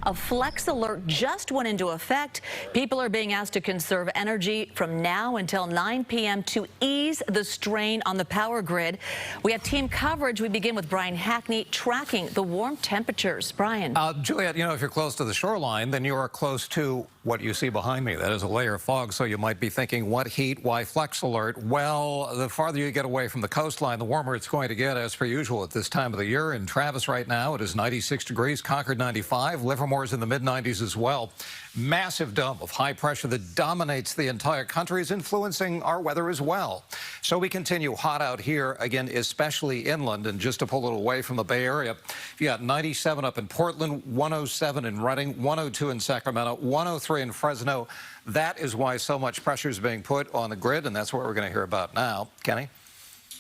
A flex alert just went into effect. People are being asked to conserve energy from now until 9 p.m. to ease the strain on the power grid. We have team coverage. We begin with Brian Hackney tracking the warm temperatures. Brian. Juliet, if you're close to the shoreline, then you are close to what you see behind me. That is a layer of fog, so you might be thinking, what heat, why flex alert? Well, the farther you get away from the coastline, the warmer it's going to get, as per usual at this time of the year. In Travis right now, it is 96 degrees, Concord 95. Livermore's in the mid-90s as well. Massive dump of high pressure that dominates the entire country is influencing our weather as well. So we continue hot out here, again, especially inland. And just to pull it away from the Bay Area, you got 97 up in Portland, 107 in Redding, 102 in Sacramento, 103 in Fresno. That is why so much pressure is being put on the grid, and that's what we're going to hear about now. Kenny?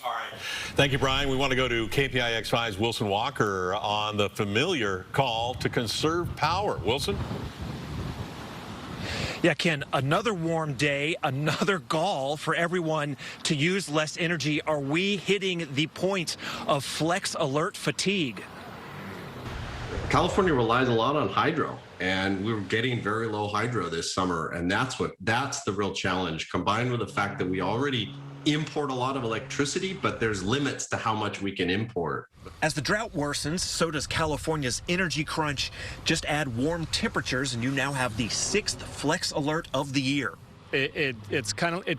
All right. Thank you, Brian. We want to go to KPIX 5's Wilson Walker on the familiar call to conserve power. Wilson? Yeah, Ken, another warm day, another call for everyone to use less energy. Are we hitting the point of flex alert fatigue? California relies a lot on hydro, and we were getting very low hydro this summer, and that's the real challenge, combined with the fact that we already import a lot of electricity, but there's limits to how much we can import. As the drought worsens, so does California's energy crunch. Just add warm temperatures and you now have the 6th flex alert of the year. It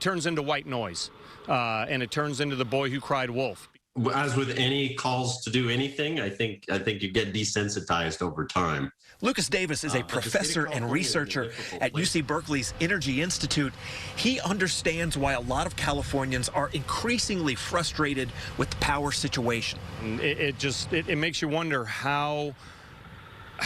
turns into white noise, and it turns into the boy who cried wolf. As with any calls to do anything, I think you get desensitized over time. Lucas Davis is a professor and researcher at UC Berkeley's Energy Institute. He understands why a lot of Californians are increasingly frustrated with the power situation. It makes you wonder how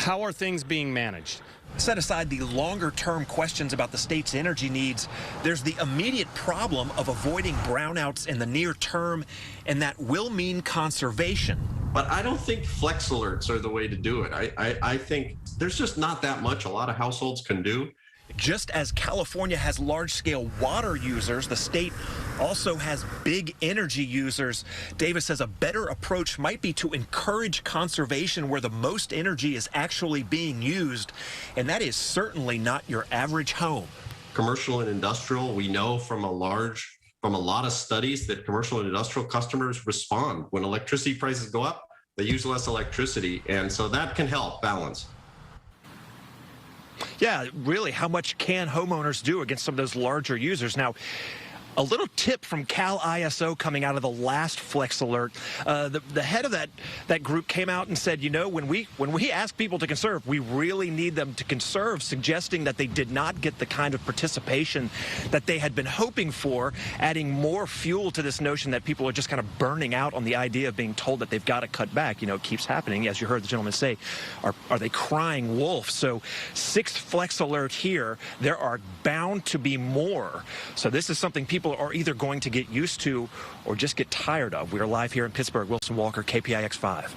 are things being managed? Set aside the longer-term questions about the state's energy needs, there's the immediate problem of avoiding brownouts in the near term, and that will mean conservation. But I don't think flex alerts are the way to do it. I think there's just not that much a lot of households can do. Just as California has large-scale water users, the state also has big energy users. Davis says a better approach might be to encourage conservation where the most energy is actually being used, and that is certainly not your average home. Commercial and industrial, we know from a lot of studies that commercial and industrial customers respond. When electricity prices go up, they use less electricity, and so that can help balance. Yeah, really, how much can homeowners do against some of those larger users? Now, a little tip from Cal ISO coming out of the last flex alert. The head of that group came out and said, when we ask people to conserve, we really need them to conserve, suggesting that they did not get the kind of participation that they had been hoping for, adding more fuel to this notion that people are just kind of burning out on the idea of being told that they've got to cut back. It keeps happening, as you heard the gentleman say. Are they crying wolf? So 6th flex alert here. There are bound to be more. So this is something people are either going to get used to or just get tired of. We are live here in Pittsburg. Wilson Walker, KPIX 5.